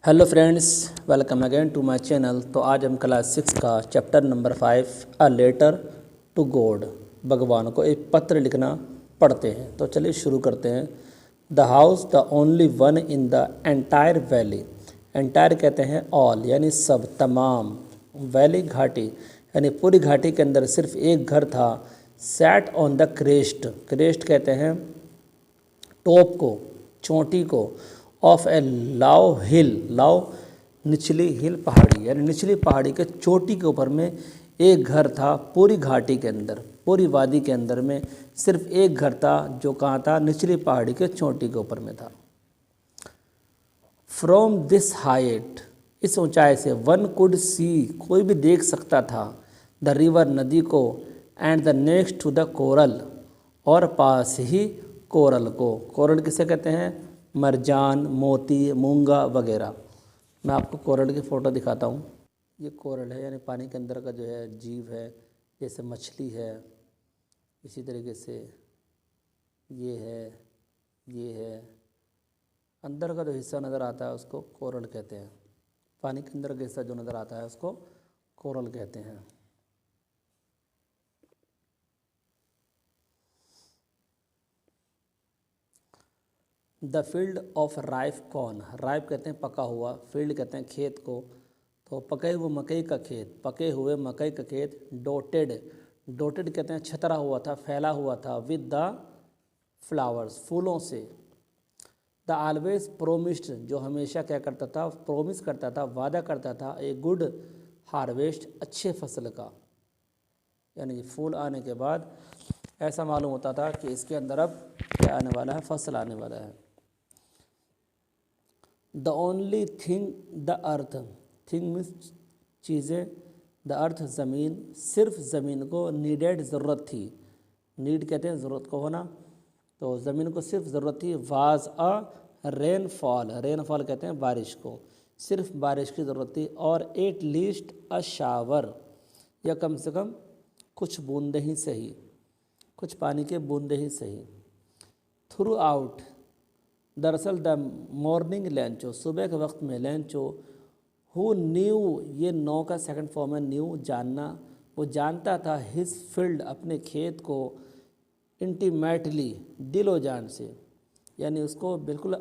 Hello friends, welcome again to my channel. तो आज हम क्लास 6 का chapter number 5 a letter to God, भगवान को एक पत्र लिखना पढ़ते हैं। तो चलिए शुरू करते हैं। The house the only one in the entire valley. Entire कहते हैं ऑल, यानी सब, तमाम। वैली घाटी, यानी पूरी घाटी के अंदर सिर्फ एक घर था। Sat on the crest, crest कहते हैं टॉप को, चोटी को, ऑफ ए लाव हिल, लाव निचली हिल पहाड़ी, यानी निचली पहाड़ी के चोटी के ऊपर में एक घर था। पूरी घाटी के अंदर, पूरी वादी के अंदर में सिर्फ एक घर था, जो कहाँ था? निचली पहाड़ी के चोटी के ऊपर में था। फ्रॉम दिस हाइट, इस ऊंचाई से, वन कुड सी, कोई भी देख सकता था, द रिवर, नदी को, and the next to the corral, और पास ही कोरल को। कोरल किसे कहते हैं? मरजान, मोती, मूंगा वगैरह। मैं आपको कोरल की फ़ोटो दिखाता हूँ। ये कोरल है, यानी पानी के अंदर का जो है जीव है, जैसे मछली है, इसी तरीके से ये है, ये है। अंदर का जो हिस्सा नज़र आता है उसको कोरल कहते हैं। पानी के अंदर का हिस्सा जो नज़र आता है उसको कोरल कहते हैं। The field of rife corn, rife कहते हैं पका हुआ, फील्ड कहते हैं खेत को। तो पके हुए मकई का खेत, पके हुए मकई का खेत। डोटेड, डोटेड कहते हैं छतरा हुआ था, फैला हुआ था, विद द फ्लावर्स, फूलों से। द ऑलवेज प्रोमिस्ड, जो हमेशा क्या करता था? प्रोमिस करता था, वादा करता था, ए गुड हार्वेस्ट, अच्छे फसल का। यानी फूल आने के बाद ऐसा मालूम होता था कि इसके अंदर अब क्या आने वाला है? फसल आने वाला है। The only thing the earth, thing means चीज़ें, द अर्थ ज़मीन, सिर्फ ज़मीन को नीडेड, ज़रूरत थी। नीड कहते हैं ज़रूरत को होना, तो ज़मीन को सिर्फ ज़रूरत थी। वाज अ रेनफॉल, रेनफॉल कहते हैं बारिश को, सिर्फ बारिश की ज़रूरत थी। और एट लीस्ट अ शावर, या कम से कम कुछ बूंदे ही सही, कुछ पानी के बूंदे ही सही। थ्रू आउट, दरअसल द मॉर्निंग लैंचो, सुबह के वक्त में लैंचो, हु न्यू, ये नो का सेकंड फॉर्म है, न्यू, जानना, वो जानता था, हिज फील्ड, अपने खेत को, इंटीमेटली, दिलो जान से, यानी उसको बिल्कुल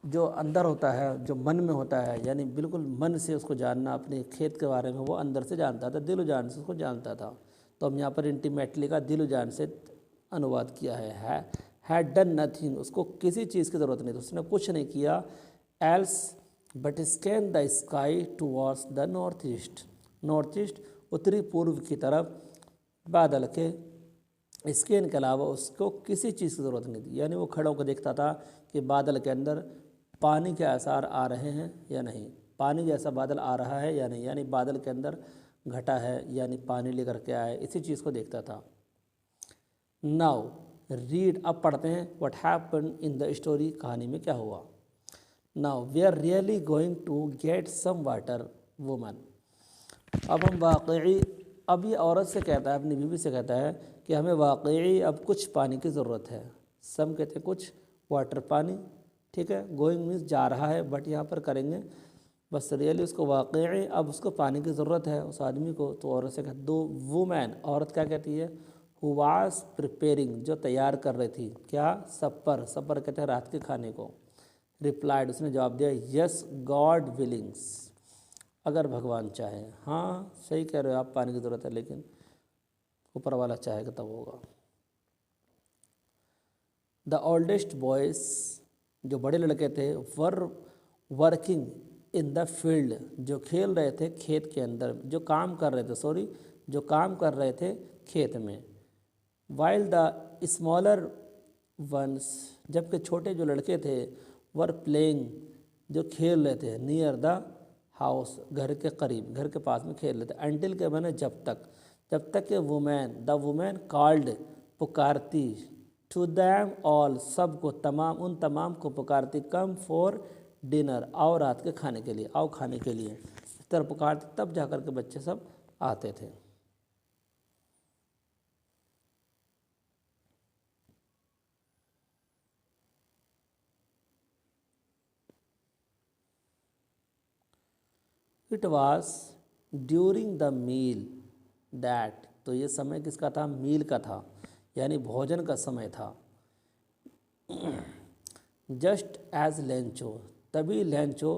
जो अंदर होता है, जो मन में होता है, यानी बिल्कुल मन से उसको जानना, अपने खेत के बारे में वो अंदर से जानता था, दिलो जान से उसको जानता था। तो हम यहाँ पर इंटीमेटली का दिलो जान से अनुवाद किया है। हैड डन नथिंग, उसको किसी चीज़ की ज़रूरत नहीं थी, उसने कुछ नहीं किया। Else but scan the sky towards the north east, north east, उत्तरी पूर्व की तरफ, बादल के, स्कैन के अलावा उसको किसी चीज़ की ज़रूरत नहीं थी। यानी वो खड़ा होकर देखता था कि बादल के अंदर पानी के आसार आ रहे हैं या नहीं, पानी जैसा बादल आ रहा है या नहीं, यानी बादल के अंदर घटा है, यानी पानी लेकर के आए, इसी चीज़ को देखता था। नाउ रीड, अब पढ़ते हैं, what happened in the story, कहानी में क्या हुआ। Now we are really going to get some water woman, अब हम वाकई, अब ये औरत से कहता है, अपनी बीवी से कहता है कि हमें वाकई अब कुछ पानी की ज़रूरत है। सम कहते हैं कुछ, वाटर पानी, ठीक है। गोइंग मीन्स जा रहा है, बट यहाँ पर करेंगे बस रियली, उसको वाकई अब उसको पानी की ज़रूरत है, उस आदमी को। तो औरत से कहते, दो वुमैन, औरत क्या कहती है? हु वाज प्रिपेयरिंग, जो तैयार कर रही थी, क्या? सपर, सपर कहते हैं रात के खाने को। रिप्लाइड, उसने जवाब दिया, यस गॉड विलिंग्स, अगर भगवान चाहे। हाँ सही कह रहे हो आप, पानी की ज़रूरत है, लेकिन ऊपर वाला चाहेगा तब होगा। द ओल्डेस्ट बॉयज़, जो बड़े लड़के थे, were working in the field, जो खेल रहे थे खेत के अंदर, जो काम कर रहे थे, सॉरी, जो काम कर रहे थे खेत में। वाइल द स्मॉलर वंस, जबकि छोटे जो लड़के थे, वर प्लेइंग, जो खेल रहे थे, नियर द हाउस, घर के करीब, घर के पास में खेल रहे थे। अंटिल के मैंने जब तक, जब तक के वुमेन, द वुमेन कॉल्ड, पुकारती, टू दैम ऑल, सब को, तमाम, उन तमाम को पुकारती, कम फॉर डिनर, आओ रात के खाने के लिए, आओ खाने के लिए, इस तरह पुकारती, तब जाकर के बच्चे सब आते थे। It was during the meal that, तो ये समय किसका था? मील का था, यानी भोजन का समय था। जस्ट एज लेंचो, तभी लेंचो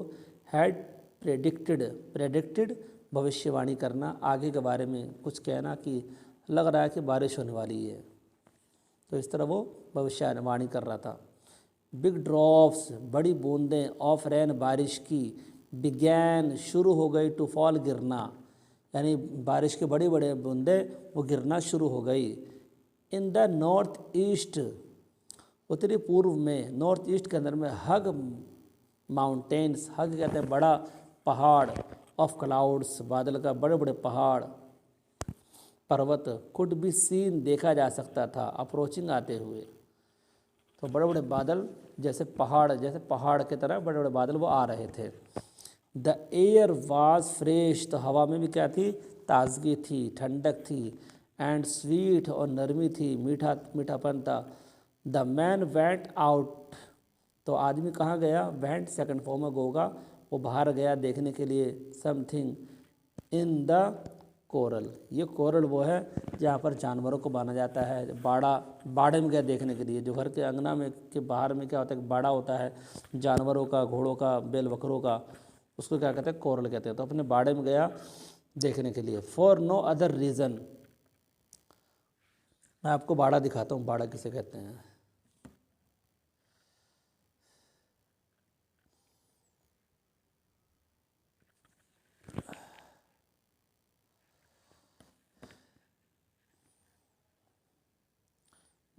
हैड प्रेडिक्टेड भविष्यवाणी करना, आगे के बारे में कुछ कहना कि लग रहा है कि बारिश होने वाली है, तो इस तरह वो भविष्यवाणी कर रहा था। बिग ड्रॉप्स, बड़ी बूंदें, ऑफ रेन, बारिश की, बिगैन, शुरू हो गई, टू फॉल, गिरना, यानी बारिश के बड़ी बड़े बूंदें वो गिरना शुरू हो गई। इन द नॉर्थ ईस्ट, उत्तरी पूर्व में, नॉर्थ ईस्ट के अंदर में, हग माउंटेन्स, हग कहते हैं बड़ा पहाड़, ऑफ क्लाउड्स, बादल का बड़े बड़े पहाड़, पर्वत, कुड बी सीन, देखा जा सकता था, अप्रोचिंग, आते हुए, तो बड़े बड़े बादल जैसे पहाड़ की तरह बड़े बड़े बादल वो आ रहे थे। द एयर वाज फ्रेश, तो हवा में भी क्या थी? ताजगी थी, ठंडक थी, एंड स्वीट, और नरमी थी, मीठापन था। द मैन वेंट आउट, तो आदमी कहाँ गया? वेंट सेकंड फॉर्म में होगा, वो बाहर गया देखने के लिए, समथिंग इन द कोरल, ये कोरल वो है जहाँ पर जानवरों को बांधा जाता है, बाड़े में गया देखने के लिए, जो घर के अंगना में के बाहर में क्या होता है? बाड़ा होता है जानवरों का, घोड़ों का, बैल बकरों का, उसको क्या कहते हैं? कोरल कहते हैं। तो अपने बाड़े में गया देखने के लिए। फॉर नो अदर रीज़न, मैं आपको बाड़ा दिखाता हूँ, बाड़ा किसे कहते हैं।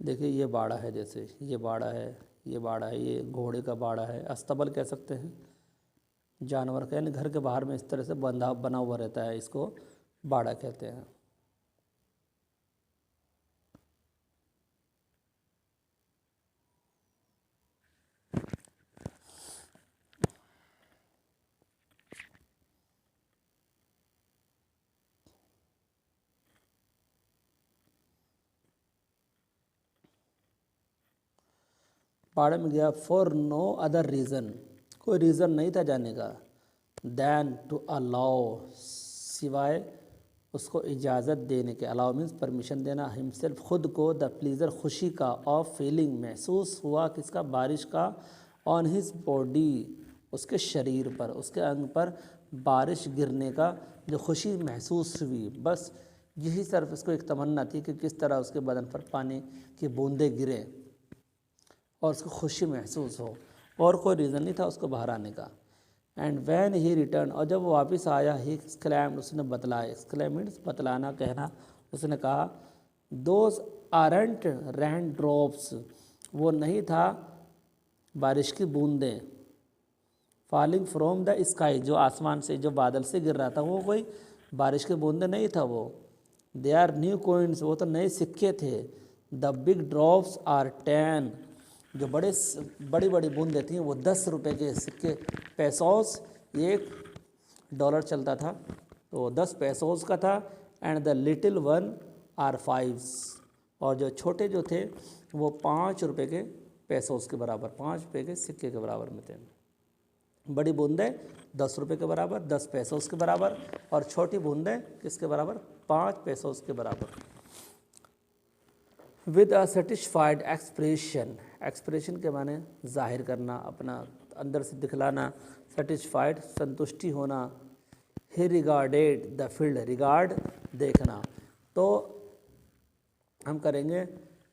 देखिए ये बाड़ा है, जैसे ये बाड़ा है, ये बाड़ा है, ये घोड़े का बाड़ा है, अस्तबल कह सकते हैं जानवर का, यानी घर के बाहर में इस तरह से बना हुआ रहता है, इसको बाड़ा कहते हैं। बाड़े में गया फॉर नो अदर रीज़न, कोई रीज़न नहीं था जाने का, दैन टू अलाउ, सिवाय उसको इजाज़त देने के, अलाउ मीन्स परमिशन देना, हिमसेल्फ, खुद को, द प्लीज़र, खुशी का, ऑफ फीलिंग, महसूस हुआ किसका? बारिश का, ऑन हिज बॉडी, उसके शरीर पर, उसके अंग पर बारिश गिरने का जो खुशी महसूस हुई, बस यही सिर्फ उसको एक तमन्ना थी कि किस तरह उसके बदन पर पानी की बूंदें गिरें और उसको खुशी महसूस हो, और कोई रीज़न नहीं था उसको बाहर आने का। एंड वैन ही रिटर्न, और जब वो वापस आया, ही एक्सक्लेम्ड, उसने बतलाया, एक्सक्लेम मीन्स बतलाना, कहना, उसने कहा दोज आरंट रैन ड्रॉप्स, वो नहीं था बारिश की बूंदें, फॉलिंग फ्रॉम द स्काई, जो आसमान से, जो बादल से गिर रहा था, वो कोई बारिश के बूंदे नहीं था वो। दे आर न्यू कॉइन्स, वो तो नए सिक्के थे। द बिग ड्रॉप्स आर 10, जो बड़ी बड़ी बूंदें थी वो 10 रुपये के सिक्के, पैसोस, $1 चलता था तो 10 पैसोस का था। And the little one are 5, और जो छोटे जो थे वो 5 रुपये के पैसोस के बराबर, 5 रुपये के सिक्के के बराबर में थे। बड़ी बूंदें 10 रुपये के बराबर, 10 पैसोस के बराबर, और छोटी बूंदें किसके बराबर? 5 पैसोस के बराबर। With a satisfied expression, expression के माने जाहिर करना, अपना अंदर से दिखलाना, सेटिस्फाइड, संतुष्टि होना। ही रिगार्डेड द फील्ड, रिगार्ड, देखना, तो हम करेंगे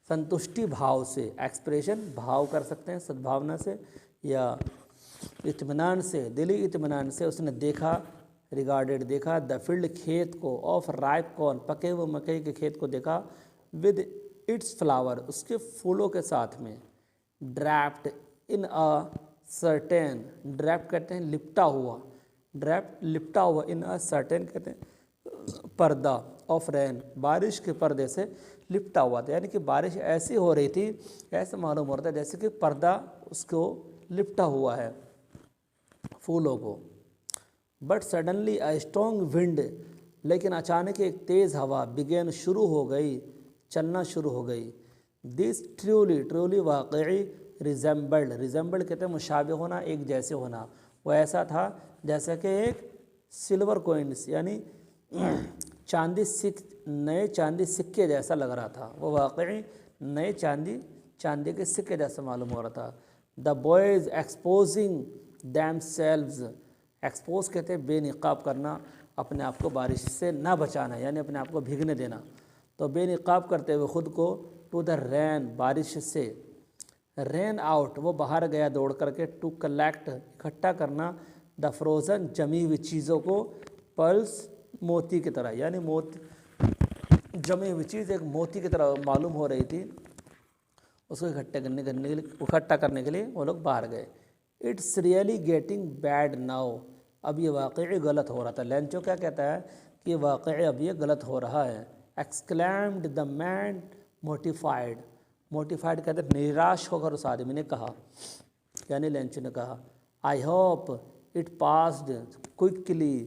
संतुष्टि भाव से, एक्सप्रेशन भाव कर सकते हैं, सद्भावना से या इत्मीनान से, दिली इत्मीनान से उसने देखा, रिगार्डेड देखा, द फील्ड, खेत को, ऑफ राइप कॉर्न, पके हुए मकई के खेत को देखा, विद इट्स फ्लावर, उसके फूलों के साथ में, draped in a certain, draped कहते हैं लिपटा हुआ, ड्रैप्ड लिपटा हुआ, इन अ सर्टेन कहते हैं पर्दा, ऑफ रेन, बारिश के पर्दे से लिपटा हुआ था, यानी कि बारिश ऐसी हो रही थी, ऐसे मालूम हो रहा था जैसे कि पर्दा उसको लिपटा हुआ है फूलों को। But suddenly a strong wind, लेकिन अचानक एक तेज़ हवा, बिगेन, शुरू हो गई, चलना शुरू हो गई। दिस ट्रूली, ट्रूली वाकई, रिजेंबल्ड, रिजेंबल्ड कहते हैं मुशाबे होना, एक जैसे होना, वो ऐसा था जैसे कि एक सिल्वर कोइंस यानी नए चांदी सिक्के जैसा लग रहा था। वो वाकई नए चांदी के सिक्के जैसा मालूम हो रहा था। The boys exposing them selves, expose कहते हैं बेनिकाब करना, अपने आप को बारिश से ना बचाना, यानी अपने आप को भीगने देना। तो बेनिकाब करते हुए ख़ुद को, टू द रैन, बारिश से, रैन आउट, वो बाहर गया दौड़ करके, टू कलेक्ट, इकट्ठा करना, द फ्रोज़न, जमी हुई चीज़ों को, पर्ल्स, मोती की तरह, यानी मोती, जमी हुई चीज़ एक मोती की तरह मालूम हो रही थी, उसको इकट्ठा करने के लिए वो लोग बाहर गए। It's really getting bad now, अब ये वाकई गलत हो रहा था। लेंचो क्या कहता है कि वाकई अब ये गलत हो रहा है। एक्सक्लैम्ड द मैन मोटिफाइड, मोटिफाइड कहते हैं निराश होकर उस आदमी ने कहा, यानी लेंचो ने कहा, I hope it passed quickly,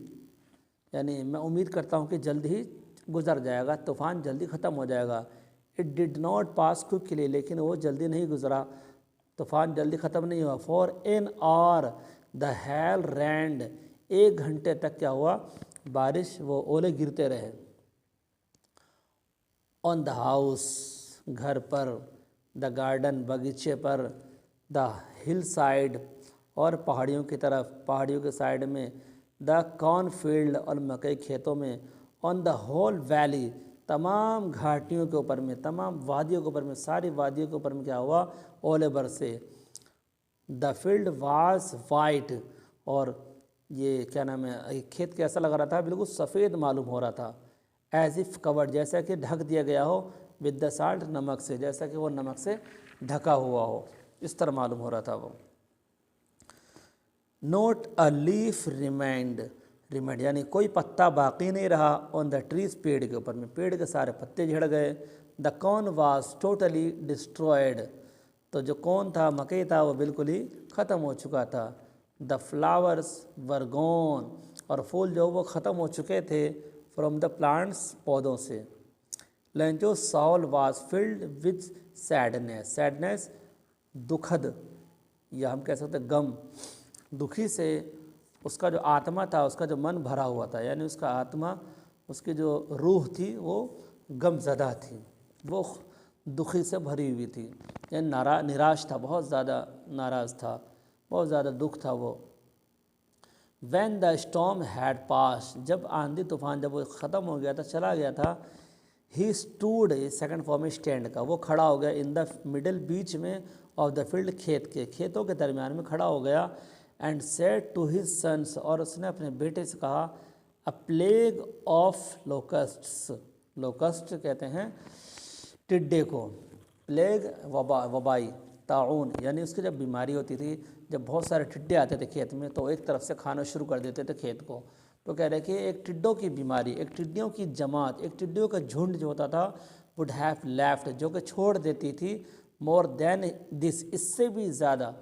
यानी मैं उम्मीद करता हूँ कि जल्द ही गुजर जाएगा, तूफ़ान जल्दी ख़त्म हो जाएगा। It did not pass quickly, लेकिन वो जल्दी नहीं गुजरा, तूफ़ान जल्दी ख़त्म नहीं हुआ। For an hour the hail rained, 1 घंटे तक क्या हुआ, बारिश, वो ओले गिरते रहे। ऑन द हाउस, घर पर, द गार्डन, बगीचे पर, द हिल साइड, और पहाड़ियों की तरफ, पहाड़ियों के साइड में, द कॉर्नफील्ड, और मकई खेतों में, ऑन द होल वैली, तमाम घाटियों के ऊपर में, तमाम वादियों के ऊपर में, सारी वादियों के ऊपर में क्या हुआ, ओले बरसे। द फील्ड वाज वाइट, और ये क्या नाम है, खेत कैसा लग रहा था, बिल्कुल सफ़ेद मालूम हो रहा था। एज इफ़ कवर्ड, जैसा कि ढक दिया गया हो, विद द साल्ट, नमक से, जैसा कि वो नमक से ढका हुआ हो, इस तरह मालूम हो रहा था वो। नोट अ लीफ रिमाइंड, यानी कोई पत्ता बाकी नहीं रहा, ऑन द ट्रीज, पेड़ के ऊपर में, पेड़ के सारे पत्ते झड़ गए। The corn was totally destroyed, तो जो कॉर्न था, मकई था, वो बिल्कुल ही ख़त्म हो चुका था। द फ्लावर्स वर गॉन, और फूल जो वो ख़त्म हो चुके थे, फ्रॉम द प्लांट्स, पौधों से। Lencho soul was filled with sadness, दुखद, या हम कह सकते गम, दुखी से उसका जो आत्मा था, उसका जो मन भरा हुआ था, यानी उसका आत्मा, उसकी जो रूह थी वो गमज़दा थी, वो दुखी से भरी हुई थी, यानी निराश था, बहुत ज़्यादा नाराज़ था, बहुत ज़्यादा दुख था वो। When the storm had passed, जब आंधी तूफान जब वो ख़त्म हो गया था, चला गया था, ही स्टूड, सेकंड फॉर्म में स्टैंड का, वो खड़ा हो गया, इन द मिडिल, बीच में, ऑफ द फील्ड, खेतों के दरमियान में खड़ा हो गया। And said to his sons, और उसने अपने बेटे से कहा, a plague of locusts, locust कहते हैं टिड्डे को, प्लेग वबाई, ताउन, यानी उसकी जब बीमारी होती थी, जब बहुत सारे टिड्डे आते थे खेत में, तो एक तरफ से खाना शुरू कर देते थे खेत को। तो कह रहे कि एक टिड्डों की बीमारी, एक टिड्डियों की जमात, एक टिड्डियों का झुंड जो होता था, वुड हैव लेफ्ट, जो कि छोड़ देती थी, मोर देन दिस, इससे भी ज़्यादा,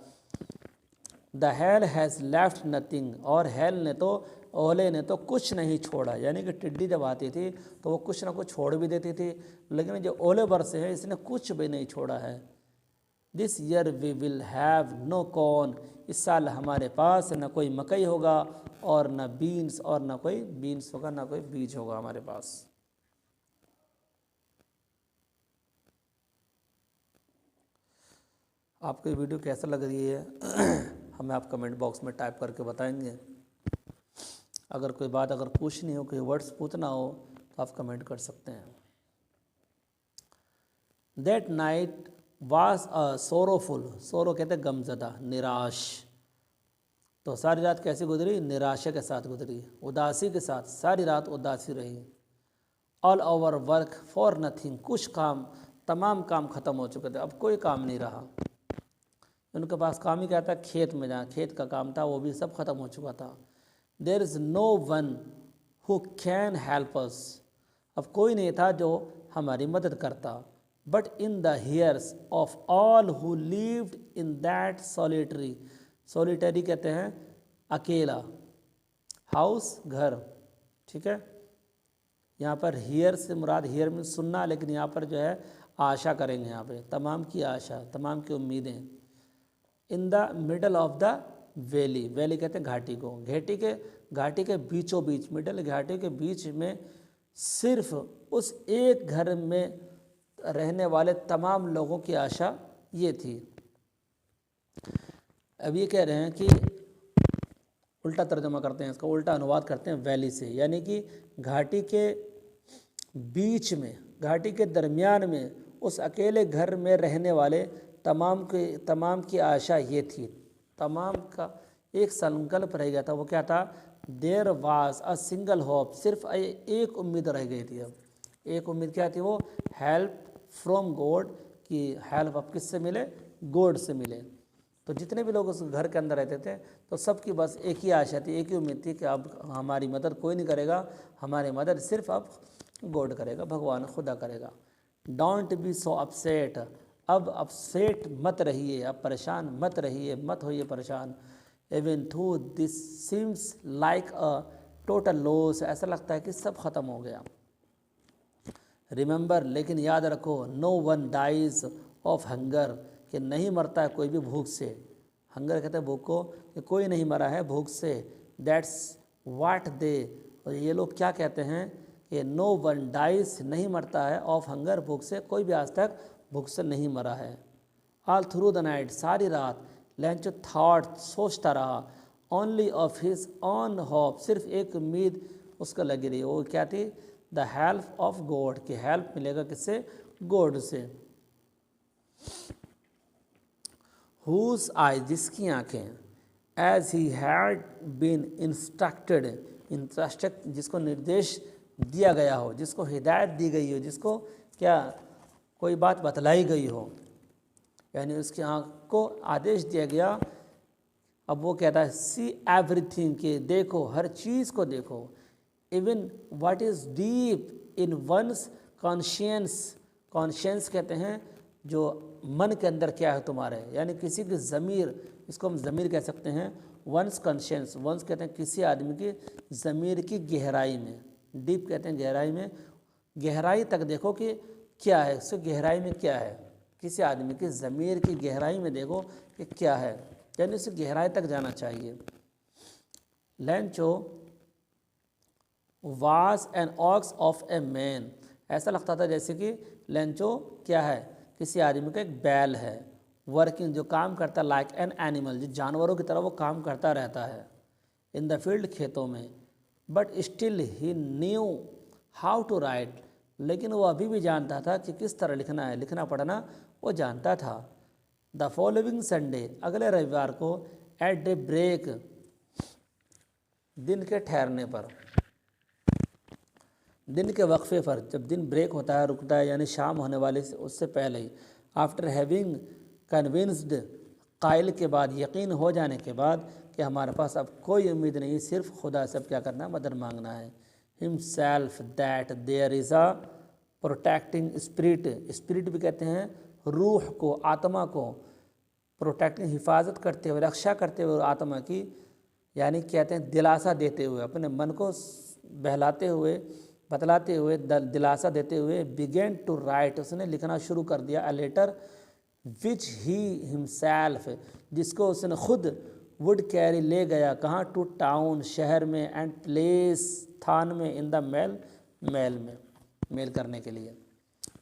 the hell has left nothing, और हेल ने तो, ओले ने तो कुछ नहीं छोड़ा, यानी कि टिड्डी जब आती थी तो वो कुछ ना कुछ छोड़ भी देती थी, लेकिन जो ओले बरसे हैं इसने कुछ भी नहीं छोड़ा है। This year we will have no corn, इस साल हमारे पास न कोई मकई होगा, और न बीन्स, और न कोई बीन्स होगा, न कोई बीज होगा हमारे पास। आपको ये वीडियो कैसा लग रही है हमें आप कमेंट बॉक्स में टाइप करके बताएंगे। अगर कोई बात अगर पूछनी हो, कोई वर्ड्स पूछना हो, तो आप कमेंट कर सकते हैं। That night was a sorrowful, सोरो कहते हैं गमज़दा, निराश। तो सारी रात कैसे गुजरी, निराशा के साथ गुजरी, उदासी के साथ, सारी रात उदासी रही। All over work for nothing, कुछ काम, तमाम काम ख़त्म हो चुके थे, अब कोई काम नहीं रहा। उनके पास काम ही क्या था, खेत में जहाँ खेत का काम था वो भी सब ख़त्म हो चुका था। There is no one who can help us, अब कोई नहीं था जो हमारी मदद करता। But in the hearts of all who lived in that solitary, solitary कहते हैं अकेला, हाउस घर, ठीक है। यहाँ पर हियर से मुराद, हियर में सुनना, लेकिन यहाँ पर जो है आशा करेंगे, यहाँ पे तमाम की आशा, तमाम की उम्मीदें। In the middle of the valley, valley कहते हैं घाटी को, घाटी के बीचों बीच, मिडल घाटी के बीच में सिर्फ उस एक घर में रहने वाले तमाम लोगों की आशा ये थी। अब ये कह रहे हैं कि उल्टा तर्जुमा करते हैं, इसका उल्टा अनुवाद करते हैं वैली से, यानी कि घाटी के बीच में, घाटी के दरमियान में उस अकेले घर में रहने वाले तमाम की आशा ये थी, तमाम का एक संकल्प रह गया था। वो क्या था? There was a single hope, सिर्फ एक उम्मीद रह गई थी। अब एक उम्मीद क्या थी? वो हेल्प फ्रॉम गॉड, कि हेल्प अब किससे मिले? गॉड से मिले। तो जितने भी लोग उस घर के अंदर रहते थे तो सबकी बस एक ही आशा थी, एक ही उम्मीद थी कि अब हमारी मदद कोई नहीं करेगा, हमारी मदद सिर्फ अब गॉड करेगा, भगवान खुदा करेगा। डोंट बी सो अपसेट, अब अपसेट मत रहिए, अब परेशान मत रहिए, मत होइए परेशान। इवन थो this seems like a total loss, ऐसा लगता है कि सब ख़त्म हो गया। रिमेंबर, लेकिन याद रखो, no one dies of hunger, कि नहीं मरता है कोई भी भूख से। हंगर कहते हैं भूख को, कि कोई नहीं मरा है भूख से। दैट्स वाट दे, और ये लोग क्या कहते हैं कि नो वन डाइज, नहीं मरता है, ऑफ हंगर, भूख से, कोई भी आज तक भूख से नहीं मरा है। ऑल थ्रू द नाइट, सारी रात, लेंचो थॉट, सोचता रहा, only of his own hope, सिर्फ एक उम्मीद उसको लगी रही। वो क्या थी? द हेल्प ऑफ गॉड, की हेल्प मिलेगा किससे? गॉड से। हुज आई, जिसकी आँखें, as he had been instructed, जिसको निर्देश दिया गया हो, जिसको हिदायत दी गई हो, जिसको क्या कोई बात बतलाई गई हो, यानी उसकी आँख को आदेश दिया गया। अब वो कहता है सी एवरीथिंग, के देखो, हर चीज़ को देखो। Even what is deep in one's conscience, conscience कहते हैं जो मन के अंदर क्या है तुम्हारे, यानी किसी की ज़मीर, इसको हम ज़मीर कह सकते हैं। वंस कॉन्शियंस, वंस कहते हैं किसी आदमी की ज़मीर की गहराई में, डीप कहते हैं गहराई में, गहराई तक देखो कि क्या है, उससे गहराई में क्या है, किसी आदमी की ज़मीर की गहराई में देखो कि क्या है, यानी उसे गहराई तक जाना चाहिए। Lencho was an ox of a man, ऐसा लगता था जैसे कि लेंचो क्या है? किसी आदमी का एक बैल है। वर्किंग, जो काम करता, लाइक एन एनिमल, जो जानवरों की तरह वो काम करता रहता है। इन द फील्ड, खेतों में। But still he knew how to write, लेकिन वो अभी भी जानता था कि किस तरह लिखना है, लिखना पढ़ना वो जानता था। द फॉलोइंग संडे, अगले रविवार को, एट डे ब्रेक, दिन के ठहरने पर, दिन के वक्फे पर, जब दिन ब्रेक होता है, रुकता है, यानी शाम होने वाले से उससे पहले ही, आफ्टर हैविंग कन्विंस्ड, कायल के बाद, यकीन हो जाने के बाद कि हमारे पास अब कोई उम्मीद नहीं, सिर्फ खुदा से अब क्या करना है? मदद मांगना है। Himself that there is a protecting spirit, spirit भी कहते हैं रूह को, आत्मा को, प्रोटेक्टिंग, हिफाजत करते हुए, रक्षा करते हुए आत्मा की, यानी कहते हैं दिलासा देते हुए, अपने मन को बहलाते हुए, बतलाते हुए, दिलासा देते हुए, बिगेन टू राइट, उसने लिखना शुरू कर दिया, a letter which he himself, जिसको उसने खुद वुड कैरी, ले गया, कहाँ? टू टाउन, शहर में, एंड प्लेस, स्थान में, इन द मेल, मेल में, मेल करने के लिए।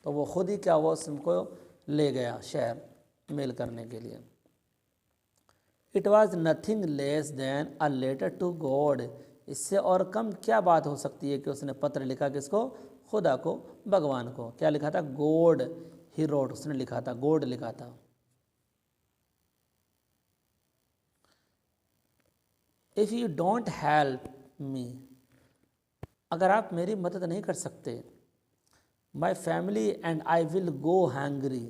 तो वो खुद ही क्या हुआ? उसको ले गया शहर मेल करने के लिए। It was nothing less than a letter to God, इससे और कम क्या बात हो सकती है कि उसने पत्र लिखा, किसको? खुदा को, भगवान को। क्या लिखा था? गॉड ही रोट, उसने लिखा था, गॉड लिखा था। If you don't help me, अगर आप मेरी मदद नहीं कर सकते, my family and I will go hangry,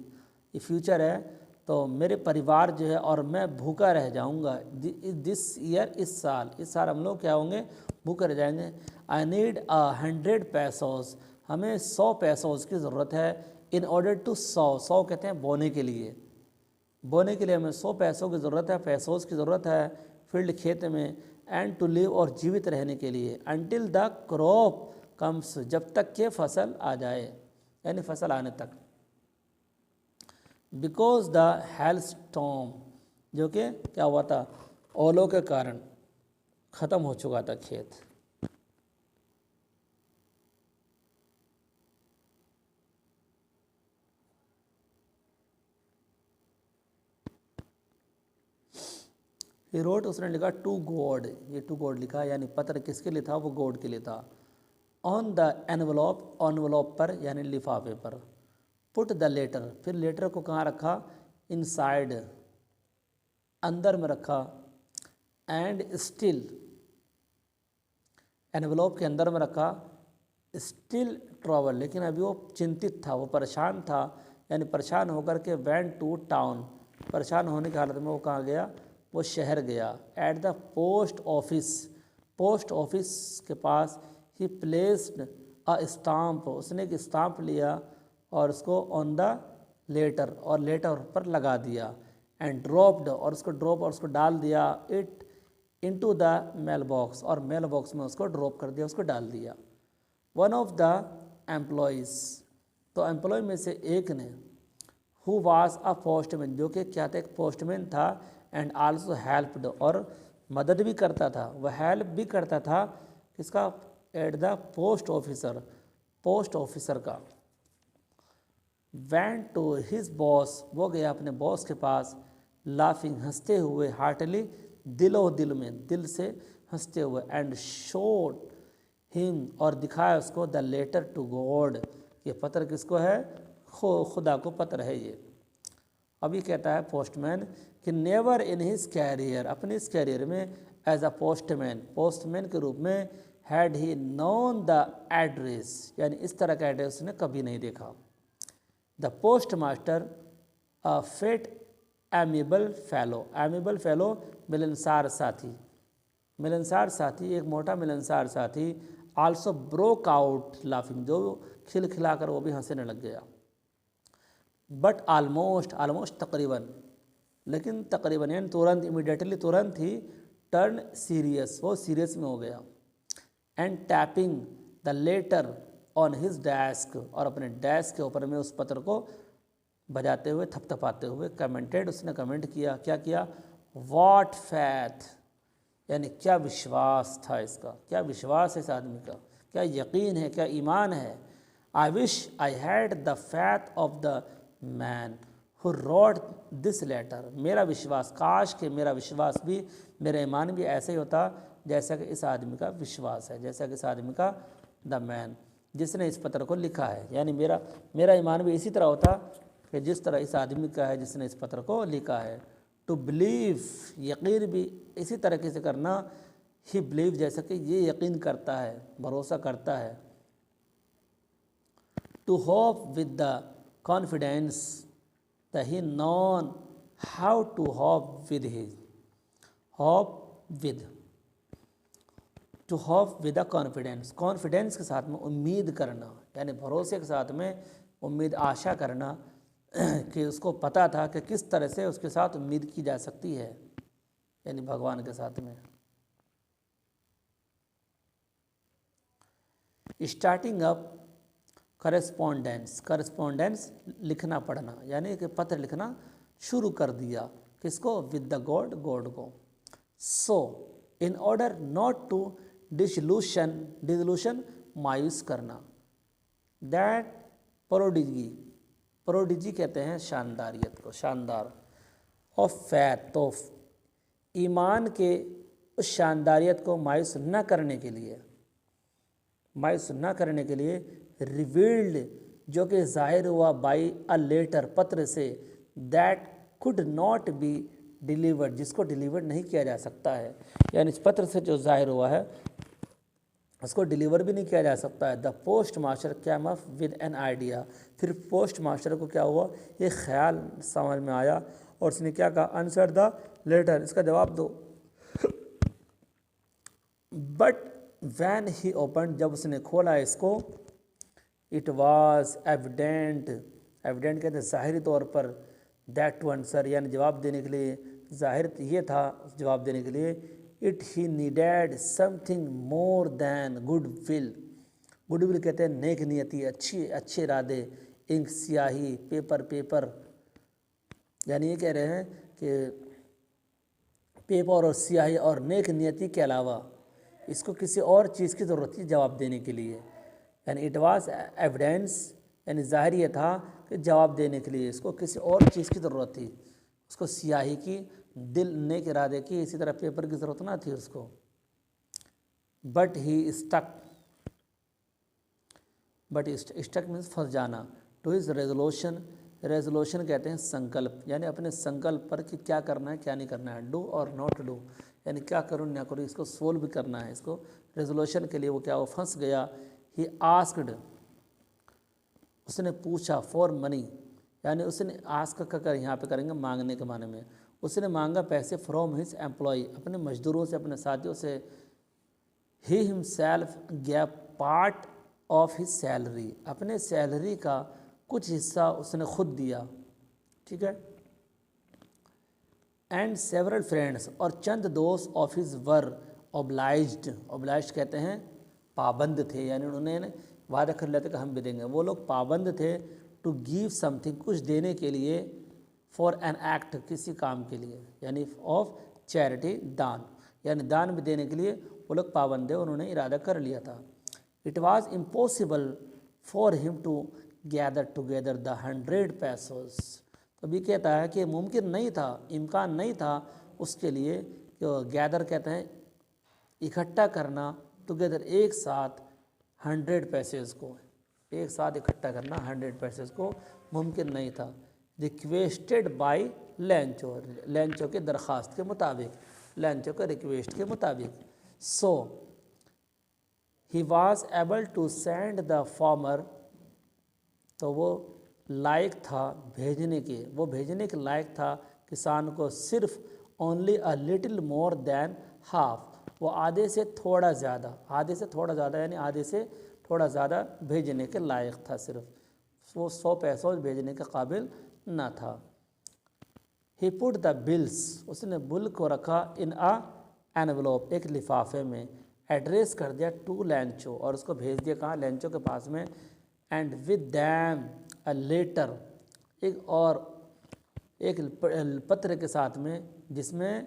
ये फ्यूचर है, तो मेरे परिवार जो है और मैं भूखा रह जाऊंगा। दिस ईयर, इस साल हम लोग क्या होंगे? भूखे रह जाएंगे। आई नीड 100 पैसोस, हमें 100 पैसोस की ज़रूरत है। इन ऑर्डर टू 100 कहते हैं बोने के लिए, बोने के लिए हमें 100 पैसों की ज़रूरत है, पैसोस की ज़रूरत है, फील्ड खेत में। एंड टू लिव, और जीवित रहने के लिए। अनटिल द क्रॉप कम्स, जब तक के फसल आ जाए, यानी फसल आने तक। बिकॉज द हेल स्टॉर्म, जो कि क्या हुआ था? ओलों के कारण ख़त्म हो चुका था खेत। ही रोट, उसने लिखा टू गॉड, ये टू गॉड लिखा, यानी पत्र किसके लिए था, वो गॉड के लिए था। ऑन द एनवलॉप, एनवलॉप पर यानी लिफाफे पर। पुट द लेटर, फिर लेटर को कहाँ रखा, इनसाइड, अंदर में रखा। एंड स्टिल, एनवलॉप के अंदर में रखा। स्टिल ट्रैवल, लेकिन अभी वो चिंतित था, वो परेशान था, यानी परेशान होकर के वेंट टू टाउन, परेशान होने की हालत में वो कहाँ गया, वो शहर गया। Eight the post office, post office के पास ही प्लेस्ड अ स्टाम्प, उसने एक स्टाम्प लिया और उसको ऑन द लेटर, और लेटर पर लगा दिया। एंड ड्रॉप्ड, और उसको ड्रॉप, और उसको डाल दिया, it into the mail box, और मेल बॉक्स में उसको ड्रॉप कर दिया, उसको डाल दिया। वन ऑफ द एम्प्लॉयज़, तो एम्प्लॉय में से एक ने, हु वाज अ पोस्टमैन, जो कि क्या था, एक पोस्टमैन था। एंड आल्सो हेल्प्ड, और मदद भी करता था, वह हेल्प भी करता था किसका, eight the post officer, post officer का। वेंट टू हिज बॉस, वो गया अपने बॉस के पास। लाफिंग, हंसते हुए, हार्टली, दिलो दिल में, दिल से हंसते हुए। एंड शोड हिम, और दिखाया उसको, द लेटर टू गॉड, ये पत्र किसको है, खुदा को पत्र है ये। अभी कहता है पोस्टमैन कि नेवर इन हिज कैरियर, अपने इस कैरियर में एज अ पोस्टमैन, पोस्टमैन के रूप में, had he known the address, यानी इस तरह का एड्रेस उसने कभी नहीं देखा। The post master, a fat amiable fellow, amiable fellow मिलनसार साथी, मिलनसार साथी, एक मोटा मिलनसार साथी। आल्सो ब्रोक आउट लाफिंग, जो खिलखिलाकर वो भी हंसने लग गया। बट आलमोस्ट, आलमोस्ट तकरीबन, लेकिन तकरीबन यानी तुरंत, इमीडिएटली तुरंत ही, टर्न सीरियस, वो सीरियस में हो गया। And tapping the later on his desk, और अपने डेस्क के ऊपर में उस पत्र को बजाते हुए, थपथपाते हुए, कमेंटेड, उसने कमेंट किया, क्या किया, व्हाट फैथ, यानी क्या विश्वास था इसका, क्या विश्वास है इस आदमी का, क्या यकीन है, क्या ईमान है। I wish I had the faith of the man who wrote this letter, मेरा विश्वास, काश कि मेरा विश्वास भी, मेरा ईमान भी ऐसे ही होता जैसा कि इस आदमी का विश्वास है, जैसा कि इस आदमी का, द मैन, जिसने इस पत्र को लिखा है, यानी मेरा ईमान भी इसी तरह होता कि जिस तरह इस आदमी का है जिसने इस पत्र को लिखा है। टू बिलीव, यकीन भी इसी तरीके से करना, ही बिलीव, जैसा कि ये यकीन करता है, भरोसा करता है। To hope with the confidence that he known how to hope with his, hope with, to hope with the confidence, confidence के साथ में उम्मीद करना, यानी भरोसे के साथ में उम्मीद, आशा करना कि उसको पता था कि किस तरह से उसके साथ उम्मीद की जा सकती है, यानी भगवान के साथ में। स्टार्टिंग अप करस्पॉन्डेंस, करस्पॉन्डेंस लिखना पढ़ना, यानी कि पत्र लिखना शुरू कर दिया, किसको, विद द गॉड, गॉड को। So in order not to disillusion, disillusion मायूस करना। दैट प्रोडिजी, प्रोडिजी कहते हैं शानदारियत को, शानदार। ऑफ फैथ, तो ईमान के उस शानदारियत को मायूस न करने के लिए, मायूस न करने के लिए, रिवील्ड, जो कि जाहिर हुआ, बाई अ लेटर, पत्र से, that could not be delivered, जिसको डिलीवर नहीं किया जा सकता है, यानी इस पत्र से जो जाहिर हुआ है उसको डिलीवर भी नहीं किया जा सकता है। The post master came up with an idea, फिर पोस्ट मास्टर को क्या हुआ, ये ख्याल समझ में आया, और उसने क्या कहा, आंसर द लेटर, इसका जवाब दो। बट वैन ही ओपन, जब उसने खोला इसको, इट वॉज एविडेंट, एविडेंट कहते हैं ज़ाहिरी तौर पर, दैट टू आंसर, यानी जवाब देने के लिए, जाहिर ये था जवाब देने के लिए, it he needed something more than good will, good will कहते हैं नेक नियति, अच्छे इरादे, इंक, स्याही, पेपर, पेपर, यानी ये कह रहे हैं कि पेपर और स्याही और नेक नियति के अलावा इसको किसी और चीज़ की ज़रूरत थी जवाब देने के लिए। यानी इट वाज एविडेंस, यानी ज़ाहिर ये था कि जवाब देने के लिए इसको किसी और चीज़ की ज़रूरत थी। उसको स्याही की, दिल नेक इरादे की, इसी तरह पेपर की ज़रूरत ना थी उसको। But he stuck, but stuck means फंस जाना, टू हिज रेजोल्यूशन, रेजोल्यूशन कहते हैं संकल्प, यानी अपने संकल्प पर कि क्या करना है क्या नहीं करना है, डू और नॉट डू, यानी क्या करूँ ना करूँ, इसको सोल्व भी करना है। इसको रेजोल्यूशन के लिए वो क्या, वो फंस गया। ही आस्क्ड, उसने पूछा, फॉर मनी, यानी उसने आस्क कर यहाँ पे करेंगे मांगने के माने में, उसने मांगा पैसे फ्रॉम हिज एम्प्लॉय, अपने मजदूरों से, अपने साथियों से। He himself gave part of his salary, अपने सैलरी का कुछ हिस्सा उसने खुद दिया, ठीक है। एंड सेवरल फ्रेंड्स, और चंद दोस्त of his were obliged, obliged कहते हैं पाबंद थे, यानी उन्होंने वादा कर लेते कि हम भी देंगे, वो लोग पाबंद थे टू गिव समथिंग, कुछ देने के लिए, फॉर एन एक्ट, किसी काम के लिए, यानी ऑफ चैरिटी, दान, यानी दान भी देने के लिए वो लोग पाबंद थे, उन्होंने इरादा कर लिया था। It was impossible for him to gather together the 100 pesos, तो भी कहता है कि मुमकिन नहीं था, इम्कान नहीं था उसके लिए कि गैदर कहते हैं इकट्ठा करना, टुगेदर एक साथ 100 पैसेज को, एक साथ इकट्ठा करना 100 पैसेज को मुमकिन नहीं था। रिक्वेस्टेड बाय लैंचो, लैंचो के दरख्वास्त के मुताबिक, लैंचो के रिक्वेस्ट के मुताबिक। So he was able to send the farmer, तो वो लायक था भेजने के, वो भेजने के लायक था किसान को सिर्फ only a little more than half, वो आधे से थोड़ा ज़्यादा, आधे से थोड़ा ज़्यादा, यानी आधे से थोड़ा ज़्यादा भेजने के लायक था, सिर्फ वो 100 पैसों भेजने के काबिल ना था। ही पुट द बिल्स, उसने बिल को रखा इन अ एनवलप, एक लिफाफे में, एड्रेस कर दिया टू लैंचो, और उसको भेज दिया कहाँ, लैंचो के पास में। And with them a letter, एक और एक पत्र के साथ में, जिसमें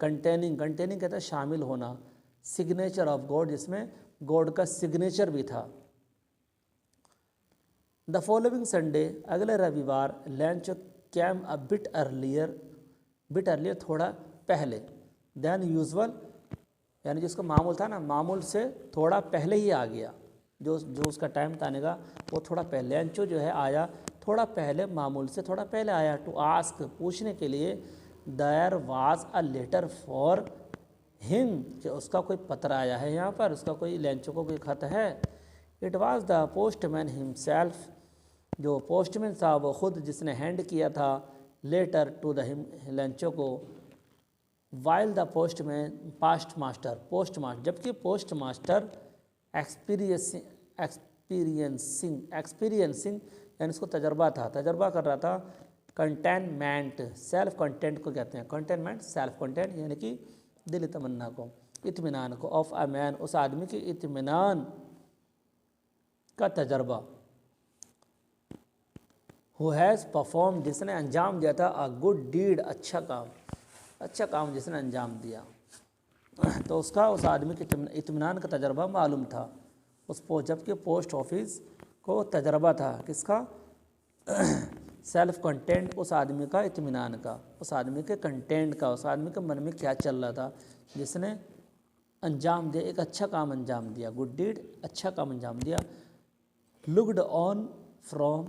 कंटेनिंग, कंटेनिंग कहते हैं शामिल होना, सिग्नेचर ऑफ गॉड, जिसमें गॉड का सिग्नेचर भी था। द फॉलोइंग संडे, अगले रविवार, Lencho came a bit earlier, bit earlier थोड़ा पहले, देन यूजुअल, यानी जिसको मामूल था ना, मामूल से थोड़ा पहले ही आ गया, जो उसका टाइम था आने का वो थोड़ा पहले, लैंचो जो है आया थोड़ा पहले, मामूल से थोड़ा पहले आया। टू आस्क, पूछने के लिए, there was a letter for him, कि उसका कोई पत्र आया है यहाँ पर, उसका कोई, लैंचो को कोई खत है। It was the postman himself, जो पोस्टमैन था वो खुद, जिसने हैंड किया था letter to the him, Lencho को। While the postman past master, post master, जबकि पोस्ट मास्टर एक्सपीरियंसिंग यानी उसको तजर्बा था, तजर्बा कर रहा था। कंटेनमेंट, सेल्फ कंटेंट को कहते हैं, कंटेनमेंट सेल्फ कंटेंट, यानी कि दिल तमन्ना को, इत्मीनान को, ऑफ अ मैन, उस आदमी के इत्मीनान का तजर्बा। हु हैज़ परफॉर्म, जिसने अंजाम दिया था, अ गुड डीड, अच्छा काम, अच्छा काम जिसने अंजाम दिया, तो उसका, उस आदमी के इत्मीनान का तजर्बा मालूम था उस जबकि पोस्ट ऑफिस को तजर्बा था किसका, सेल्फ कंटेंट, उस आदमी का इत्मीनान का, उस आदमी के कंटेंट का, उस आदमी के मन में क्या चल रहा था, जिसने अंजाम दिया, एक अच्छा काम अंजाम दिया, गुड डीड, अच्छा काम अंजाम दिया। Looked on from,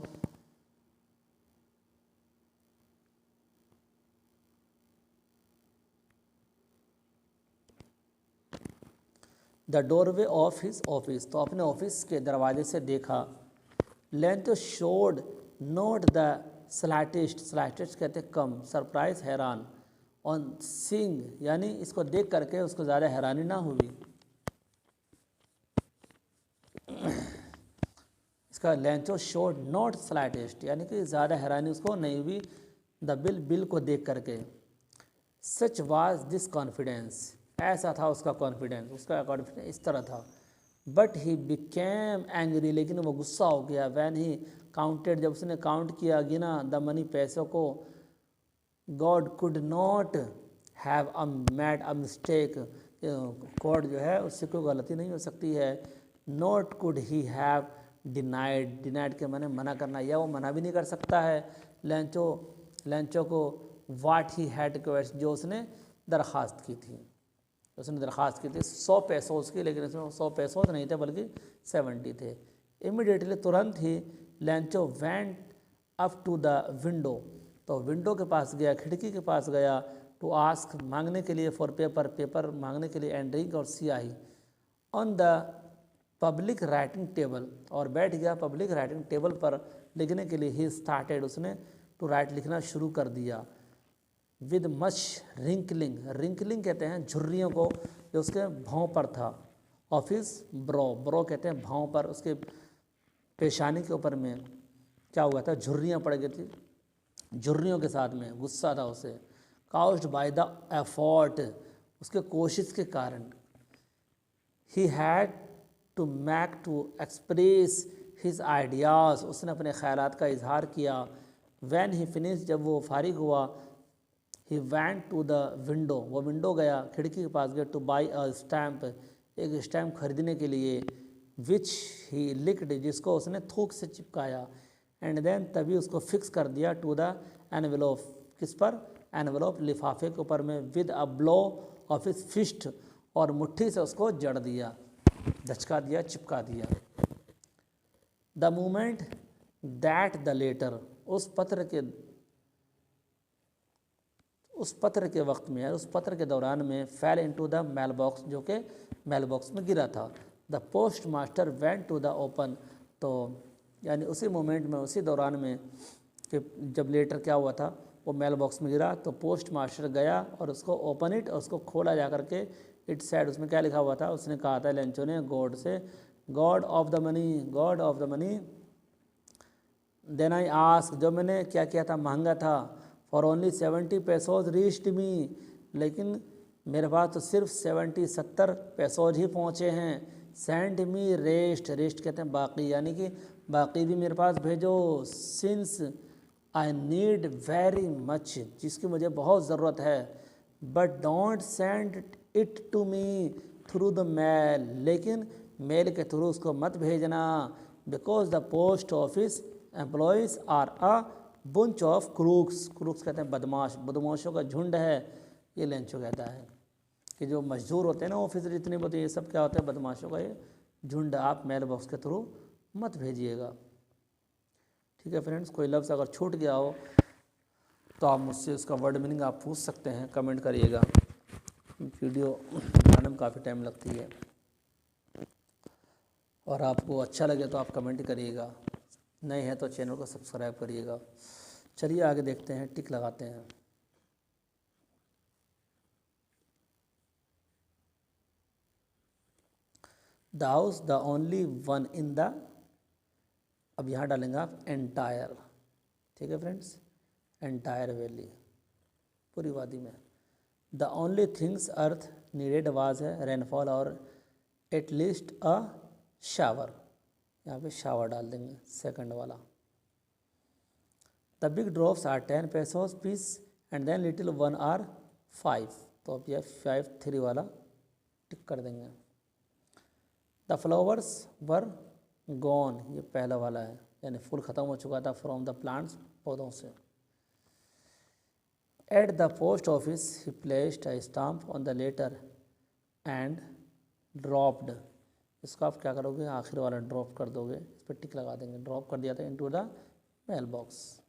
the doorway of his office, तो अपने ऑफिस के दरवाजे से देखा। Length showed note the slightest, slightest कहते कम, सरप्राइज, हैरान, ऑन सीइंग, यानी इसको देख करके उसको ज़्यादा हैरानी ना हुई। इसका लेंथो शोड नॉट स्लाइटेस्ट, यानी कि ज़्यादा हैरानी उसको नहीं हुई द बिल, बिल को देख करके। सच वाज दिस कॉन्फिडेंस, ऐसा था उसका कॉन्फिडेंस, उसका कॉन्फिडेंस इस तरह था। बट ही बिकेम एंग्री, लेकिन वो गुस्सा हो गया। वैन ही काउंटेड, जब उसने काउंट किया, गिना, द मनी, पैसों को। God could not have a made a mistake, code जो है उससे कोई गलती नहीं हो सकती है। Not could he have denied, denied के माने मना करना, या वो मना भी नहीं कर सकता है लेंचो को वाट ही हैड रिक्वेस्ट, जो उसने दरख्वास्त की थी। उसने दरख्वास्त की थी 100 पैसों की, लेकिन इसमें 100 पैसों नहीं थे बल्कि 70 थे। इमीडिएटली तुरंत ही Lencho went up to the window, तो विंडो के पास गया, खिड़की के पास गया, टू आस्क मांगने के लिए, फॉर पेपर, पेपर मांगने के लिए, एंड ड्रिंक और स्याही, on the public writing table, और बैठ गया पब्लिक राइटिंग टेबल पर लिखने के लिए। ही स्टार्टेड, उसने टू राइट लिखना शुरू कर दिया। विद मच रिंकलिंग, रिंकलिंग कहते हैं झुर्रियों को जो उसके भौं पर था। ऑफिस ब्रो, ब्रो कहते हैं भौं पर, उसके पेशानी के ऊपर में क्या हुआ था, झुर्रियाँ पड़ गई थी, झुर्रियों के साथ में गुस्सा था उसे। काउस्ड बाय द एफर्ट, उसके कोशिश के कारण। He had to make to express his ideas, उसने अपने ख्यालात का इजहार किया। व्हेन ही फिनिश, जब वो फारिग हुआ, he went to the window, वो विंडो गया, खिड़की के पास गया, टू बाई अ स्टैम्प, एक स्टैम्प खरीदने के लिए। विच ही लिक्ड, जिसको उसने थूक से चिपकाया। एंड देन, तभी उसको फिक्स कर दिया, टू द एनवेलोप, किस पर, एनवेलोप लिफाफे के ऊपर में। With a blow of his fist, और मुट्ठी से उसको जड़ दिया, धचका दिया, चिपका दिया। The moment that the letter, उस पत्र के वक्त में, उस पत्र के दौरान में, fell into the mail box, जो कि मेल बॉक्स में गिरा था। The post master went to the open, तो यानी उसी मोमेंट में, उसी दौरान में कि जब लेटर क्या हुआ था, वो मेल बॉक्स में गिरा, तो पोस्ट मास्टर गया और उसको ओपन इट, और उसको खोला जा करके, इट साइड, उसमें क्या लिखा हुआ था, उसने कहा था लेंचो ने गॉड से, God of the money, God of the money. Then I ask, जो मैंने क्या किया था, मांगा था, for only 70 pesos reached me, लेकिन मेरे पास तो सिर्फ 70 पैसोज ही पहुँचे हैं। सेंड मी रेस्ट, रेस्ट कहते हैं बाकी, यानी कि बाकी भी मेरे पास भेजो। Since I need very much, जिसकी मुझे बहुत ज़रूरत है। But don't send it to me through the mail, लेकिन मेल के थ्रू उसको मत भेजना। Because the post office employees are a bunch of crooks, crooks कहते हैं बदमाश, बदमाशों का झुंड है, ये लेंचो कहता है कि जो मजदूर होते हैं ना ऑफिसर जितने होते हैं, ये सब क्या होते हैं, बदमाशों का ये झुंड, आप मेल बॉक्स के थ्रू मत भेजिएगा। ठीक है फ्रेंड्स, कोई लफ्ज़ अगर छूट गया हो तो आप मुझसे उसका वर्ड मीनिंग आप पूछ सकते हैं, कमेंट करिएगा। वीडियो बनाने में काफ़ी टाइम लगती है, और आपको अच्छा लगे तो आप कमेंट करिएगा, नए हैं तो चैनल को सब्सक्राइब करिएगा। चलिए आगे देखते हैं, टिक लगाते हैं। The house the only one in the, अब यहाँ डालेंगे आप एंटायर, ठीक है फ्रेंड्स, एंटायर वैली, पूरी वादी में। The only things earth needed was है rainfall or at least a shower, यहाँ पे शावर डाल देंगे सेकंड वाला। The big drops are 10 pesos piece and then little one are 5, तो अब यह 5 3 वाला टिक कर देंगे। द फ्लावर्स वर गॉन, ये पहला वाला है, यानी फूल ख़त्म हो चुका था, फ्रॉम द प्लांट्स, पौधों से। At the post office he placed a stamp on the letter and dropped, इसको आप क्या करोगे, आखिर वाला ड्रॉप कर दोगे, इस पर टिक लगा देंगे, ड्रॉप कर दिया था इनटू द मेल बॉक्स।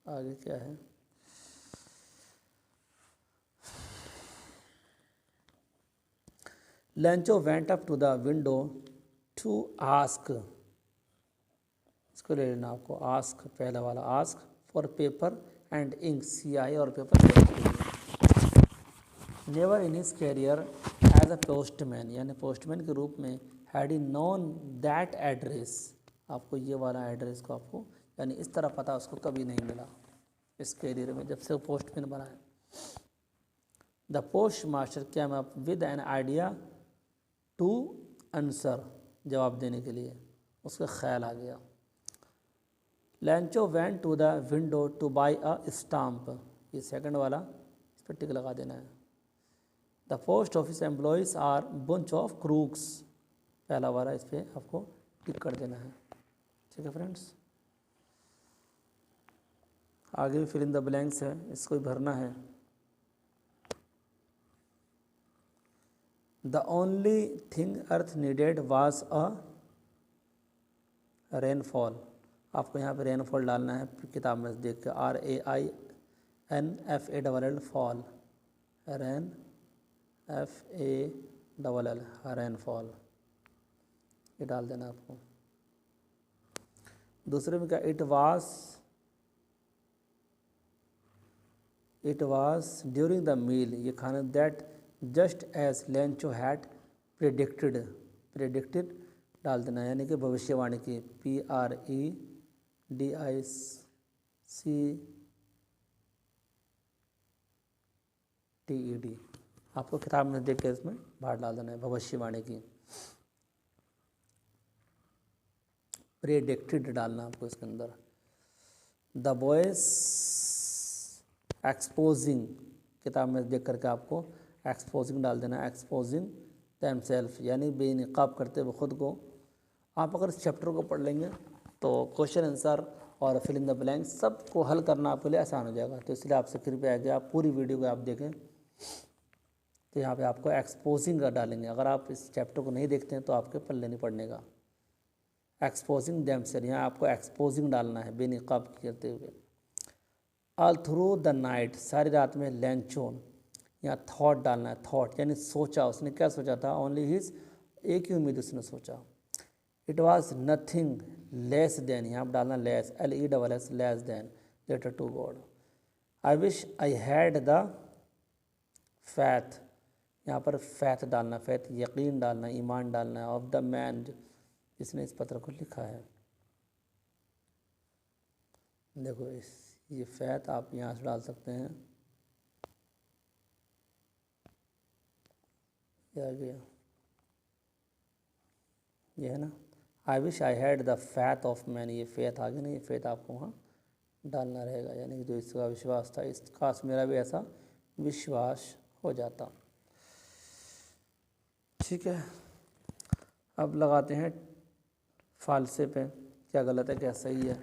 आगे क्या है, Lencho went up to the window to ask, इसको ले लेना आपको, आस्क पहला वाला, ask for paper and ink, स्याही और paper. Never in his career as a postman, यानी पोस्टमैन के रूप में, had he known that address, आपको ये वाला एड्रेस को आपको, यानी इस तरह पता उसको कभी नहीं मिला इस कैरियर में, जब से वो पोस्टमैन बना है। The post master came up with an idea to answer, जवाब देने के लिए उसका ख्याल आ गया। Lencho went to the window to buy a stamp, ये सेकंड वाला, इस पर टिक लगा देना है। The post office employees are bunch of crooks, पहला वाला, इस पर आपको टिक कर देना है। ठीक है फ्रेंड्स, आगे भी फिल इन द ब्लैंक्स है, इसको भी भरना है। The only thing earth needed was a rainfall, आपको यहाँ पे रेनफॉल डालना है, किताब में देख के, RAINFALL fall, rain FALL rainfall, ये डाल देना आपको। दूसरे में क्या, it was during the meal, ये खाना, that just as Lencho had predicted डाल देना, यानी कि भविष्यवाणी की, PREDICTED, आपको किताब में देख के इसमें बाहर डाल देना है, भविष्यवाणी की, प्रेडिक्टेड डालना आपको इसके अंदर। द बॉयज एक्सपोजिंग, किताब में देख करके आपको एक्सपोजिंग डाल देना, एक्सपोजिंग देमसेल्फ, यानी बेनकाब करते हुए खुद को। आप अगर इस चैप्टर को पढ़ लेंगे तो क्वेश्चन आंसर और फिल इन द ब्लैंक सबको हल करना आपके लिए आसान हो जाएगा। तो इसलिए आपसे कृपया है कि आप पूरी वीडियो को आप देखें। तो यहाँ पे आपको एक्सपोजिंग का डालेंगे, अगर आप इस चैप्टर को नहीं देखते हैं तो आपके पल्ले नहीं पड़ने का। एक्सपोजिंग देमसेल्फ, यहाँ आपको एक्सपोजिंग डालना है, बेनकाब करते हुए। ऑल थ्रू द नाइट, सारी रात में, लैंचोन, यहाँ थॉट डालना है, थॉट यानी सोचा, उसने क्या सोचा था, ओनली हिज, एक ही उम्मीद उसने सोचा। It was nothing less than, यहाँ पर डालना less, LESS, less than, letter to God. I wish I had the faith, यहाँ पर फैथ डालना, फैथ यकीन डालना, ईमान डालना है, ऑफ द मैन, जिसने इस पत्र को लिखा है। देखो ये फैथ आप यहाँ से डाल सकते हैं, ये आ गया, ये है ना, आई wish I had the faith of man, ये फैथ आ गया ना, ये फैथ आपको वहाँ डालना रहेगा, यानी कि जो इसका विश्वास था, इस काश मेरा भी ऐसा विश्वास हो जाता। ठीक है, अब लगाते हैं फालसे पे, क्या गलत है क्या सही है।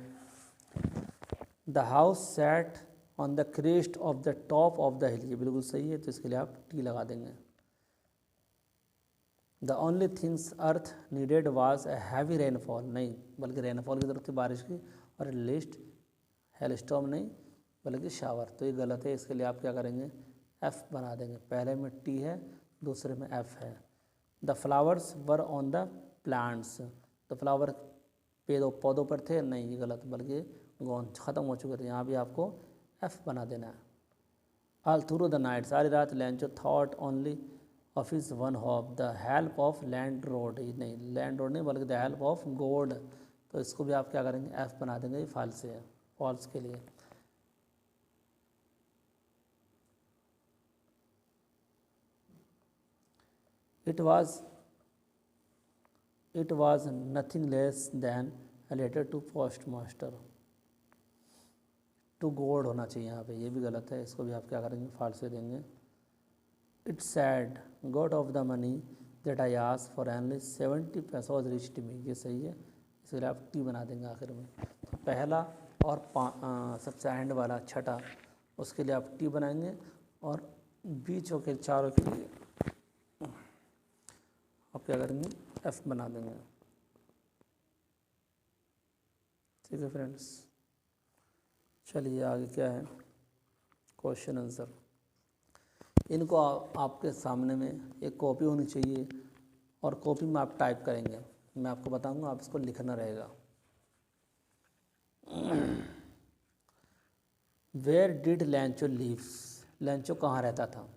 The house set on the crest of the top of the हिल, ये बिल्कुल सही है, तो इसके लिए आप टी लगा देंगे। The only things earth needed was a heavy rainfall, नहीं बल्कि रेनफॉल की जरूरत थी, बारिश की, और लिस्ट हेलस्टॉर्म नहीं बल्कि शावर, तो ये गलत है, इसके लिए आप क्या करेंगे, F बना देंगे, पहले में टी है, दूसरे में F है। The flowers were on the plants, तो फ्लावर पौधों पर थे, नहीं ये गलत, बल्कि गॉन, ख़त्म हो चुके थे, यहाँ भी आपको F बना देना है। ऑल थ्रू द नाइट, सारी रात, लैंचो thought only of is one hop, the help of land road, नहीं लैंड रोड नहीं बल्कि द हेल्प ऑफ गॉड, तो इसको भी आप क्या करेंगे, F बना देंगे, ये फाल्स है, फॉल्स के लिए। It was nothing less than a letter to post master, to God होना चाहिए यहाँ पे, ये भी गलत है, इसको भी आप क्या करेंगे, फाल्स देंगे। It sad got off the money that I ask for only 70 पैसा वॉज रिच्ड मी, ये सही है, इसलिए आप टी बना देंगे आखिर में। तो पहला और सबसे एंड वाला छठा, उसके लिए आप टी बनाएंगे, और बीचों के चारों के लिए आप क्या करेंगे, F बना देंगे। ठीक है फ्रेंड्स, चलिए आगे क्या है, क्वेश्चन आंसर। इनको आपके सामने में एक कॉपी होनी चाहिए, और कॉपी में आप टाइप करेंगे, मैं आपको बताऊंगा, आप इसको लिखना रहेगा। Where did Lencho lives, Lencho कहाँ रहता था,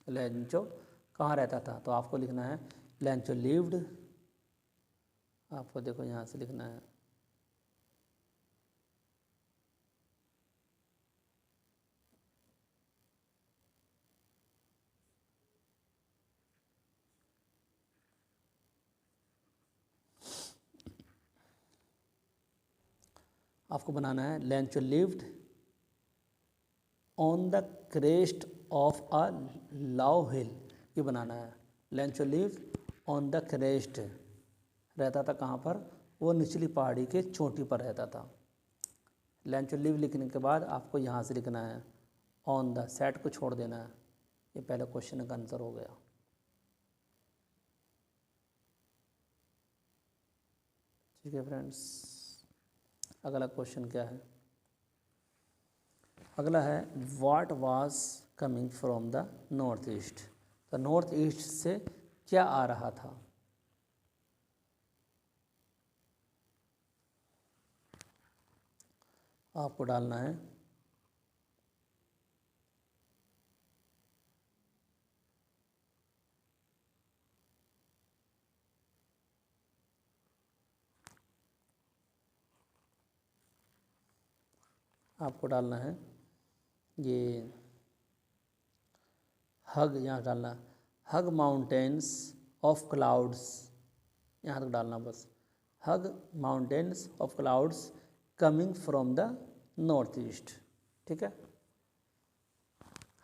लैंचो कहाँ रहता था, तो आपको लिखना है लैंचो लिव्ड, आपको देखो यहाँ से लिखना है, आपको बनाना है Lencho lived on the crest of a low hill, ये बनाना है। Lencho lived on the crest, रहता था कहाँ पर, वो निचली पहाड़ी के चोटी पर रहता था। लेंचो लिव लिखने के बाद आपको यहाँ से लिखना है ऑन द, सेट को छोड़ देना है। ये पहले क्वेश्चन का आंसर हो गया। ठीक है फ्रेंड्स, अगला क्वेश्चन क्या है? अगला है what was coming from the north east. तो नॉर्थ ईस्ट से क्या आ रहा था? आपको डालना है ये हग, यहाँ डालना हग माउंटेन्स ऑफ क्लाउड्स, यहाँ तक डालना बस। Huge mountains of clouds coming from the north east. ठीक है,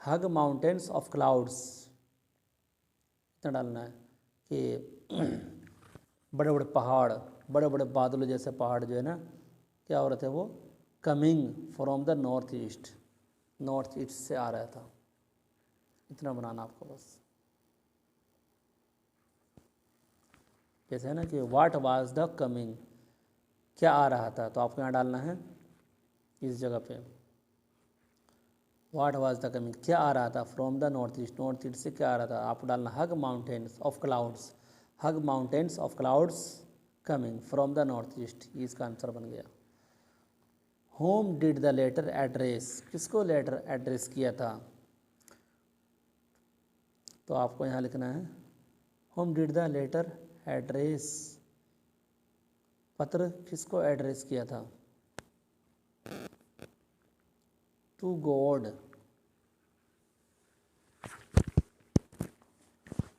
हग माउंटेन्स ऑफ क्लाउड्स, इतना डालना है कि बड़े बड़े पहाड़, बड़े बड़े बादलों जैसे पहाड़ जो है ना, क्या हो रहे थे वो, coming from the north east, north east से आ रहा था। इतना बनाना आपको बस। जैसे है ना कि व्हाट वाज द कमिंग, क्या आ रहा था, तो आपको यहाँ डालना है इस जगह पे व्हाट वाज द कमिंग, क्या आ रहा था from the north east, north east से क्या आ रहा था, आपको डालना huge mountains of clouds, huge mountains of clouds coming from the north east, ये इसका आंसर बन गया। Whom did the letter address, किसको लेटर एड्रेस किया था, तो आपको यहाँ लिखना है whom did the letter address, पत्र किसको एड्रेस किया था, टू गॉड,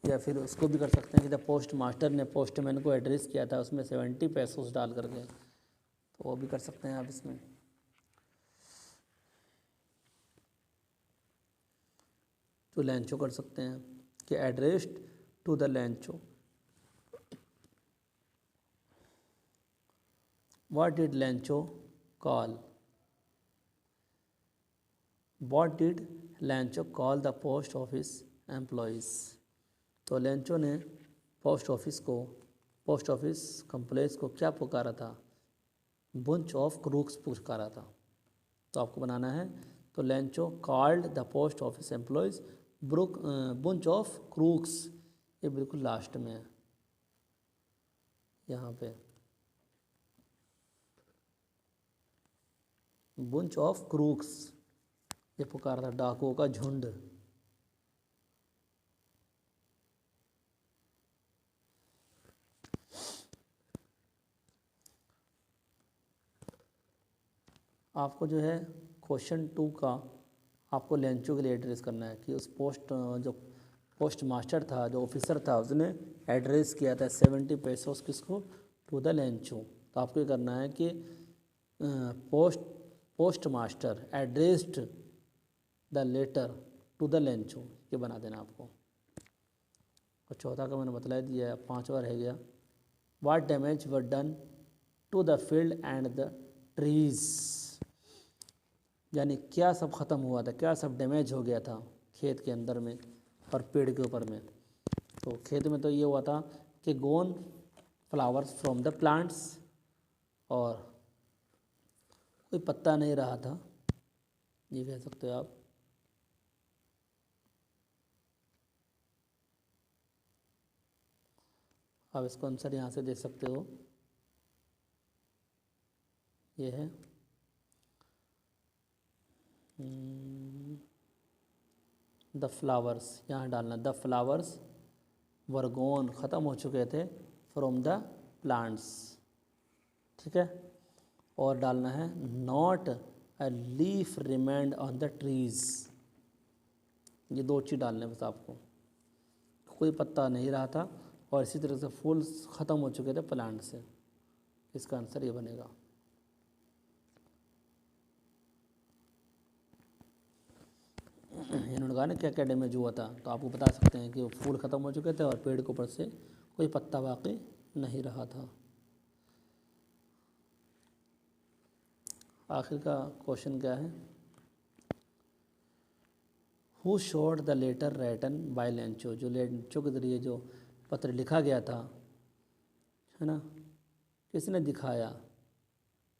या फिर उसको भी कर सकते हैं कि द पोस्ट मास्टर ने पोस्टमैन को एड्रेस किया था, उसमें 70 पैसे डाल करके, तो वो भी कर सकते हैं आप इसमें। तो लेंचो कर सकते हैं कि addressed to the Lencho. What did Lencho call, what did Lencho call the post office employees, तो लेंचो ने पोस्ट ऑफिस कंप्लेक्स को क्या पुकारा था, बुंच ऑफ क्रूक्स पुकारा था। तो आपको बनाना है, तो Lencho called the post office employees bunch of crooks, ये बिल्कुल लास्ट में है यहाँ पे, बुंच ऑफ क्रूक्स, ये पुकारा था डाकुओं का झुंड। आपको जो है क्वेश्चन 2 का आपको लेंचो के लिए एड्रेस करना है कि उस जो पोस्ट मास्टर था, जो ऑफिसर था, उसने एड्रेस किया था 70 पैसों किसको, टू द लेंचो। तो आपको ये करना है कि post master addressed the letter to the Lencho, ये बना देना आपको। और चौथा का मैंने बतला दिया है, 5वां रह गया, what damage were done to the field and the trees, यानी क्या सब ख़त्म हुआ था, क्या सब डैमेज हो गया था खेत के अंदर में और पेड़ के ऊपर में। तो खेत में तो ये हुआ था कि गोन फ्लावर्स फ्रॉम द प्लांट्स, और कोई पत्ता नहीं रहा था, ये कह सकते हो आप। आप इसको आंसर यहाँ से दे सकते हो, ये है द फ्लावर्स, यहाँ डालना द फ्लावर्स वर गोन, ख़त्म हो चुके थे, फ्रॉम द प्लांट्स। ठीक है, और डालना है not a leaf remained on the trees, ये 2 चीज़ डालने बस आपको, कोई पत्ता नहीं रहा था और इसी तरह से फूल ख़त्म हो चुके थे प्लांट से, इसका आंसर ये बनेगा। इन्होंने कहा ना क्या क्या डैमेज हुआ था, तो आपको बता सकते हैं कि वो फूल ख़त्म हो चुके थे और पेड़ के ऊपर से कोई पत्ता बाकी नहीं रहा था। आखिर का क्वेश्चन क्या है, who showed the letter written by Lencho, जो लेंचो के जरिए जो पत्र लिखा गया था, है ना, किसने दिखाया,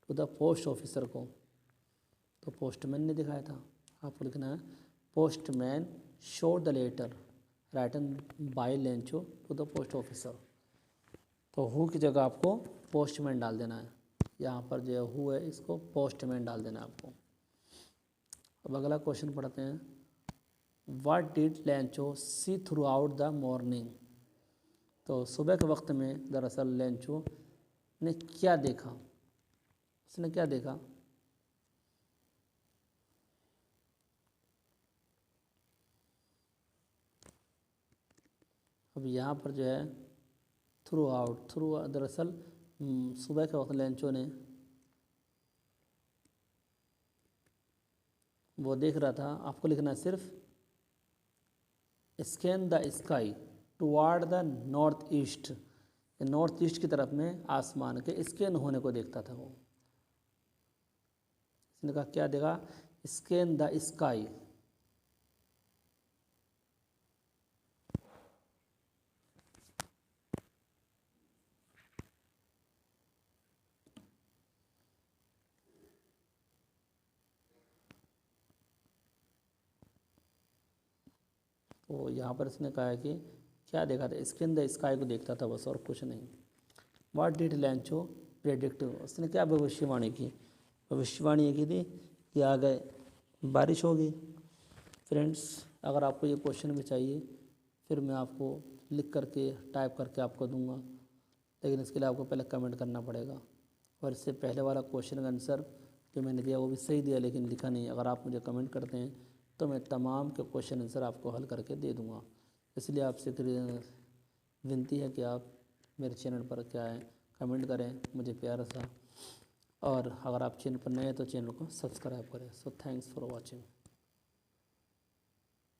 टू द पोस्ट ऑफिसर को, तो पोस्टमैन ने दिखाया था। आपको लिखना है postman showed the letter written by Lencho to the post officer. तो हु की जगह आपको पोस्टमैन डाल देना है, यहाँ पर जो हु है इसको पोस्टमैन डाल देना है आपको। अब अगला क्वेश्चन पढ़ते हैं, what did Lencho see throughout the morning, तो सुबह के वक्त में दरअसल लेंचो ने क्या देखा, उसने क्या देखा, अब यहाँ पर जो है थ्रू दरअसल सुबह के वक्त लेंचो ने वो देख रहा था, आपको लिखना है सिर्फ scan the sky toward the north east, north east की तरफ में आसमान के स्कैन होने को देखता था वो। इसने कहा क्या देखा, स्कैन द स्काई, तो यहाँ पर इसने कहा है कि क्या देखा था, स्कैन द स्काई को देखता था बस और कुछ नहीं। व्हाट डिड लेंचो प्रेडिक्ट, उसने क्या भविष्यवाणी की, भविष्यवाणी ये की थी कि आगे बारिश होगी। फ्रेंड्स अगर आपको ये क्वेश्चन भी चाहिए फिर मैं आपको लिख करके टाइप करके आपको दूंगा, लेकिन इसके लिए आपको पहले कमेंट करना पड़ेगा। और इससे पहले वाला क्वेश्चन का आंसर जो मैंने दिया वो भी सही दिया लेकिन लिखा नहीं, अगर आप मुझे कमेंट करते हैं तो मैं तमाम के क्वेश्चन आंसर आपको हल करके दे दूँगा। इसलिए आपसे विनती है कि आप मेरे चैनल पर क्या है कमेंट करें मुझे प्यारा सा, और अगर आप चैनल पर नए हैं तो चैनल को सब्सक्राइब करें। So thanks for watching.